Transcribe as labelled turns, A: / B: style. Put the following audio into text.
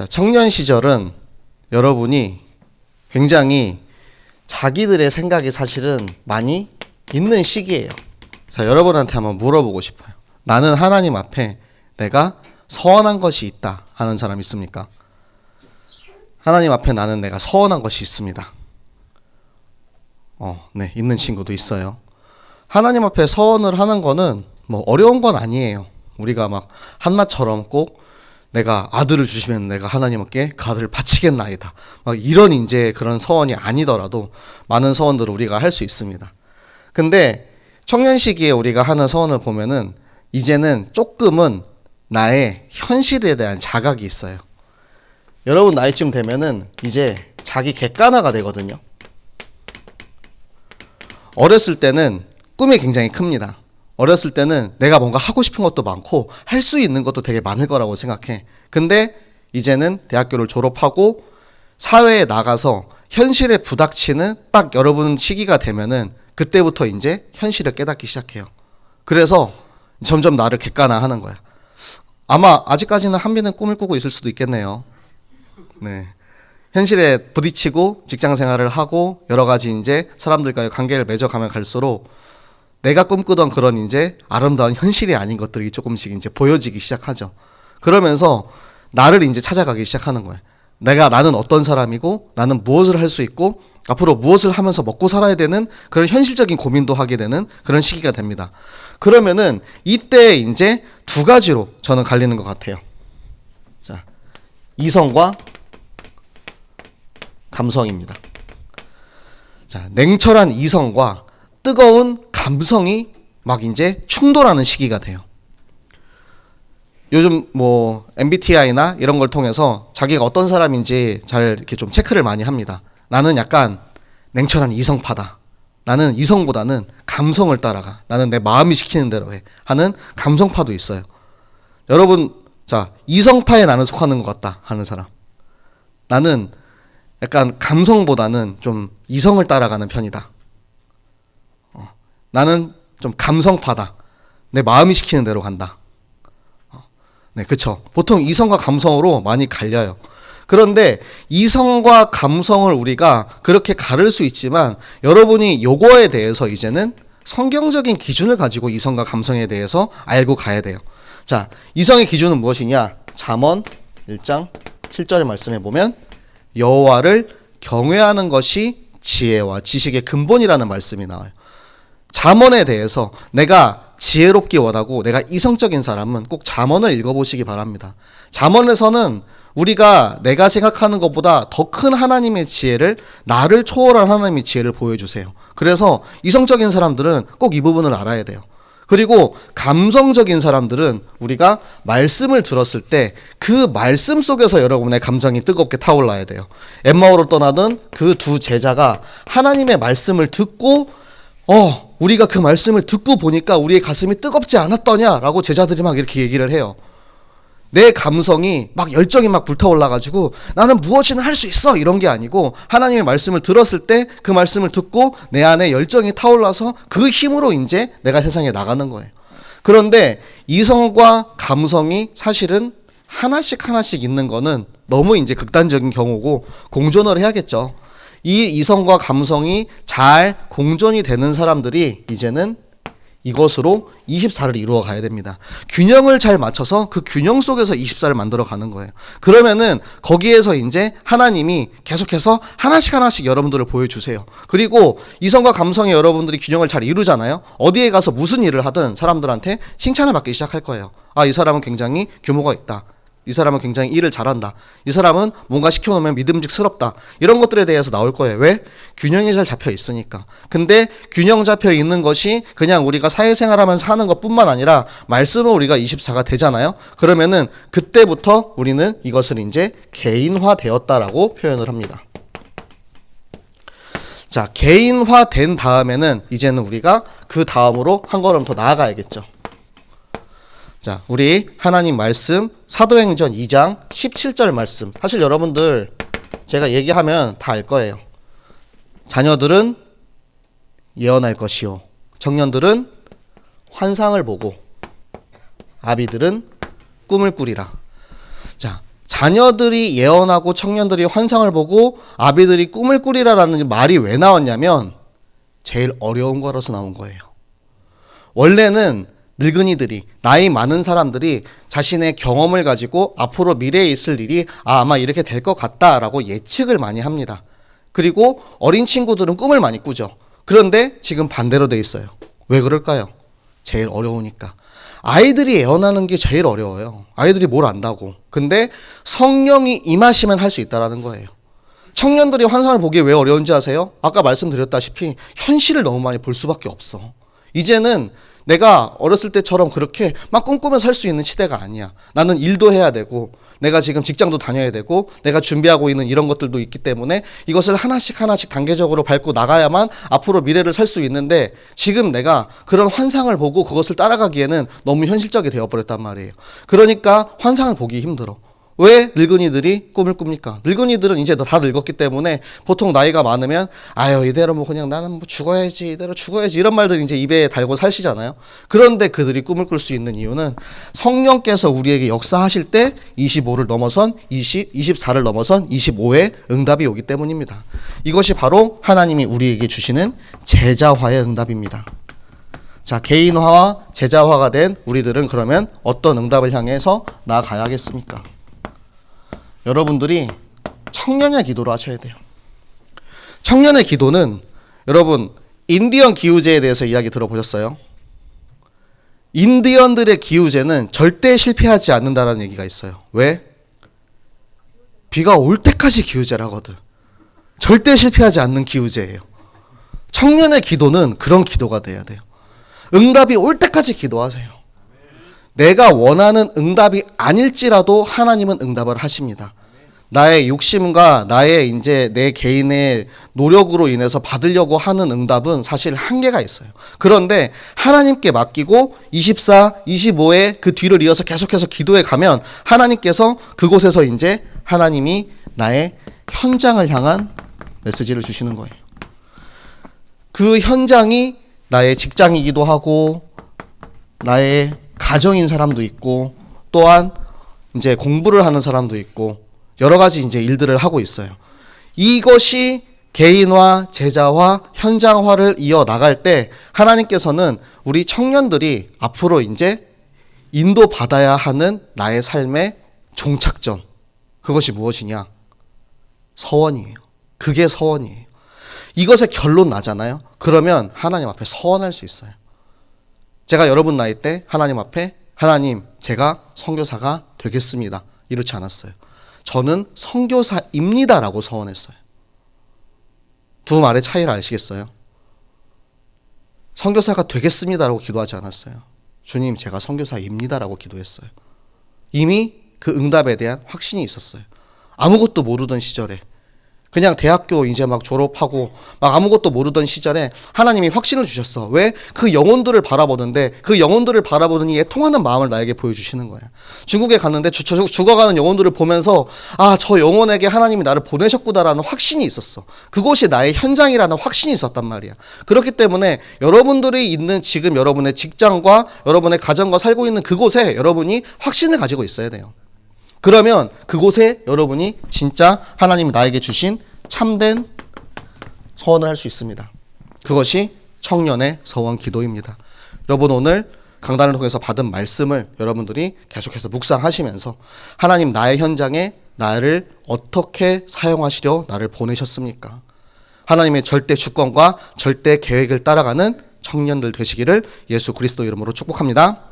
A: 자, 청년 시절은 여러분이 굉장히 자기들의 생각이 사실은 많이 있는 시기예요. 자, 여러분한테 한번 물어보고 싶어요. 나는 하나님 앞에 내가 서원한 것이 있다 하는 사람 있습니까? 하나님 앞에 나는 내가 서원한 것이 있습니다. 네, 있는 친구도 있어요. 하나님 앞에 서원을 하는 거는 뭐 어려운 건 아니에요. 우리가 막 한나처럼 꼭 내가 아들을 주시면 내가 하나님께 그 아들을 바치겠나이다, 막 이런 이제 그런 서원이 아니더라도 많은 서원들을 우리가 할 수 있습니다. 근데 청년 시기에 우리가 하는 서원을 보면은 이제는 조금은 나의 현실에 대한 자각이 있어요. 여러분 나이쯤 되면은 이제 자기 객관화가 되거든요. 어렸을 때는 꿈이 굉장히 큽니다. 어렸을 때는 내가 뭔가 하고 싶은 것도 많고 할 수 있는 것도 되게 많을 거라고 생각해. 근데 이제는 대학교를 졸업하고 사회에 나가서 현실에 부닥치는 딱 여러분 시기가 되면은 그때부터 이제 현실을 깨닫기 시작해요. 그래서 점점 나를 객관화하는 거야. 아마 아직까지는 한비는 꿈을 꾸고 있을 수도 있겠네요. 네. 현실에 부딪히고 직장 생활을 하고 여러 가지 이제 사람들과의 관계를 맺어가면 갈수록 내가 꿈꾸던 그런 이제 아름다운 현실이 아닌 것들이 조금씩 이제 보여지기 시작하죠. 그러면서 나를 이제 찾아가기 시작하는 거예요. 나는 어떤 사람이고 나는 무엇을 할 수 있고 앞으로 무엇을 하면서 먹고 살아야 되는 그런 현실적인 고민도 하게 되는 그런 시기가 됩니다. 그러면은 이때 이제 두 가지로 저는 갈리는 것 같아요. 자, 이성과 감성입니다. 자, 냉철한 이성과 뜨거운 감성이 막 이제 충돌하는 시기가 돼요. 요즘 뭐 MBTI나 이런 걸 통해서 자기가 어떤 사람인지 잘 이렇게 좀 체크를 많이 합니다. 나는 약간 냉철한 이성파다. 나는 이성보다는 감성을 따라가. 나는 내 마음이 시키는 대로 해. 하는 감성파도 있어요. 여러분, 자, 이성파에 나는 속하는 것 같다 하는 사람. 나는 약간 감성보다는 좀 이성을 따라가는 편이다. 나는 좀 감성파다. 내 마음이 시키는 대로 간다. 네, 그쵸. 보통 이성과 감성으로 많이 갈려요. 그런데 이성과 감성을 우리가 그렇게 가를 수 있지만 여러분이 요거에 대해서 이제는 성경적인 기준을 가지고 이성과 감성에 대해서 알고 가야 돼요. 자, 이성의 기준은 무엇이냐? 잠언 1장 7절의 말씀에 보면 여호와를 경외하는 것이 지혜와 지식의 근본이라는 말씀이 나와요. 잠언에 대해서 내가 지혜롭기 원하고 내가 이성적인 사람은 꼭 잠언을 읽어보시기 바랍니다. 잠언에서는 우리가 내가 생각하는 것보다 더 큰 하나님의 지혜를, 나를 초월한 하나님의 지혜를 보여주세요. 그래서 이성적인 사람들은 꼭 이 부분을 알아야 돼요. 그리고 감성적인 사람들은 우리가 말씀을 들었을 때 그 말씀 속에서 여러분의 감정이 뜨겁게 타올라야 돼요. 엠마오로 떠나던 그 두 제자가 하나님의 말씀을 듣고 우리가 그 말씀을 듣고 보니까 우리의 가슴이 뜨겁지 않았더냐라고 제자들이 막 이렇게 얘기를 해요. 내 감성이 막 열정이 막 불타올라가지고 나는 무엇이나 할 수 있어 이런 게 아니고 하나님의 말씀을 들었을 때 그 말씀을 듣고 내 안에 열정이 타올라서 그 힘으로 이제 내가 세상에 나가는 거예요. 그런데 이성과 감성이 사실은 하나씩 있는 거는 너무 이제 극단적인 경우고 공존을 해야겠죠. 이 이성과 감성이 잘 공존이 되는 사람들이 이제는 이것으로 24를 이루어 가야 됩니다. 균형을 잘 맞춰서 그 균형 속에서 24를 만들어 가는 거예요. 그러면은 거기에서 이제 하나님이 계속해서 하나씩 여러분들을 보여주세요. 그리고 이성과 감성의 여러분들이 균형을 잘 이루잖아요. 어디에 가서 무슨 일을 하든 사람들한테 칭찬을 받기 시작할 거예요. 아, 이 사람은 굉장히 규모가 있다. 이 사람은 굉장히 일을 잘한다. 이 사람은 뭔가 시켜놓으면 믿음직스럽다. 이런 것들에 대해서 나올 거예요. 왜? 균형이 잘 잡혀 있으니까. 근데 균형 잡혀 있는 것이 그냥 우리가 사회생활하면서 하는 것뿐만 아니라 말씀은 우리가 24가 되잖아요. 그러면은 그때부터 우리는 이것을 이제 개인화되었다라고 표현을 합니다. 자, 개인화된 다음에는 이제는 우리가 그 다음으로 한 걸음 더 나아가야겠죠. 자, 우리 하나님 말씀 사도행전 2장 17절 말씀. 사실 여러분들 제가 얘기하면 다 알 거예요. 자녀들은 예언할 것이요, 청년들은 환상을 보고, 아비들은 꿈을 꾸리라. 자, 자녀들이 예언하고 청년들이 환상을 보고 아비들이 꿈을 꾸리라라는 말이 왜 나왔냐면 제일 어려운 거라서 나온 거예요. 원래는 늙은이들이, 나이 많은 사람들이 자신의 경험을 가지고 앞으로 미래에 있을 일이 아마 이렇게 될 것 같다라고 예측을 많이 합니다. 그리고 어린 친구들은 꿈을 많이 꾸죠. 그런데 지금 반대로 돼 있어요. 왜 그럴까요? 제일 어려우니까. 아이들이 예언하는 게 제일 어려워요. 아이들이 뭘 안다고. 근데 성령이 임하시면 할 수 있다라는 거예요. 청년들이 환상을 보기 왜 어려운지 아세요? 아까 말씀드렸다시피 현실을 너무 많이 볼 수밖에 없어. 이제는 내가 어렸을 때처럼 그렇게 막 꿈꾸며 살 수 있는 시대가 아니야. 나는 일도 해야 되고 내가 지금 직장도 다녀야 되고 내가 준비하고 있는 이런 것들도 있기 때문에 이것을 하나씩 단계적으로 밟고 나가야만 앞으로 미래를 살 수 있는데 지금 내가 그런 환상을 보고 그것을 따라가기에는 너무 현실적이 되어버렸단 말이에요. 그러니까 환상을 보기 힘들어. 왜 늙은이들이 꿈을 꿉니까? 늙은이들은 이제 다 늙었기 때문에 보통 나이가 많으면 아유 이대로 뭐 그냥 나는 뭐 죽어야지 이대로 죽어야지 이런 말들 이제 입에 달고 사시잖아요. 그런데 그들이 꿈을 꿀 수 있는 이유는 성령께서 우리에게 역사하실 때 25를 넘어선 24를 넘어선 25의 응답이 오기 때문입니다. 이것이 바로 하나님이 우리에게 주시는 제자화의 응답입니다. 자, 개인화와 제자화가 된 우리들은 그러면 어떤 응답을 향해서 나아가야겠습니까? 여러분들이 청년의 기도를 하셔야 돼요. 청년의 기도는 여러분 인디언 기후제에 대해서 이야기 들어보셨어요? 인디언들의 기후제는 절대 실패하지 않는다는 얘기가 있어요. 왜? 비가 올 때까지 기후제를 하거든. 절대 실패하지 않는 기후제예요. 청년의 기도는 그런 기도가 돼야 돼요. 응답이 올 때까지 기도하세요. 내가 원하는 응답이 아닐지라도 하나님은 응답을 하십니다. 나의 욕심과 나의 이제 내 개인의 노력으로 인해서 받으려고 하는 응답은 사실 한계가 있어요. 그런데 하나님께 맡기고 24, 25에 그 뒤를 이어서 계속해서 기도해 가면 하나님께서 그곳에서 이제 하나님이 나의 현장을 향한 메시지를 주시는 거예요. 그 현장이 나의 직장이기도 하고 나의 가정인 사람도 있고 또한 이제 공부를 하는 사람도 있고 여러 가지 이제 일들을 하고 있어요. 이것이 개인화, 제자화, 현장화를 이어 나갈 때 하나님께서는 우리 청년들이 앞으로 이제 인도받아야 하는 나의 삶의 종착점, 그것이 무엇이냐? 서원이에요. 그게 서원이에요. 이것의 결론 나잖아요. 그러면 하나님 앞에 서원할 수 있어요. 제가 여러분 나이 때 하나님 앞에 하나님 제가 선교사가 되겠습니다. 이렇지 않았어요. 저는 선교사입니다라고 서원했어요. 두 말의 차이를 아시겠어요? 선교사가 되겠습니다라고 기도하지 않았어요. 주님 제가 선교사입니다라고 기도했어요. 이미 그 응답에 대한 확신이 있었어요. 아무것도 모르던 시절에 그냥 대학교 이제 막 졸업하고 막 아무것도 모르던 시절에 하나님이 확신을 주셨어. 왜? 그 영혼들을 바라보는데 그 영혼들을 바라보는 이 애통하는 마음을 나에게 보여주시는 거야. 중국에 갔는데 죽어가는 영혼들을 보면서 아, 저 영혼에게 하나님이 나를 보내셨구나라는 확신이 있었어. 그곳이 나의 현장이라는 확신이 있었단 말이야. 그렇기 때문에 여러분들이 있는 지금 여러분의 직장과 여러분의 가정과 살고 있는 그곳에 여러분이 확신을 가지고 있어야 돼요. 그러면 그곳에 여러분이 진짜 하나님이 나에게 주신 참된 서원을 할 수 있습니다. 그것이 청년의 서원 기도입니다. 여러분 오늘 강단을 통해서 받은 말씀을 여러분들이 계속해서 묵상하시면서 하나님 나의 현장에 나를 어떻게 사용하시려 나를 보내셨습니까? 하나님의 절대 주권과 절대 계획을 따라가는 청년들 되시기를 예수 그리스도 이름으로 축복합니다.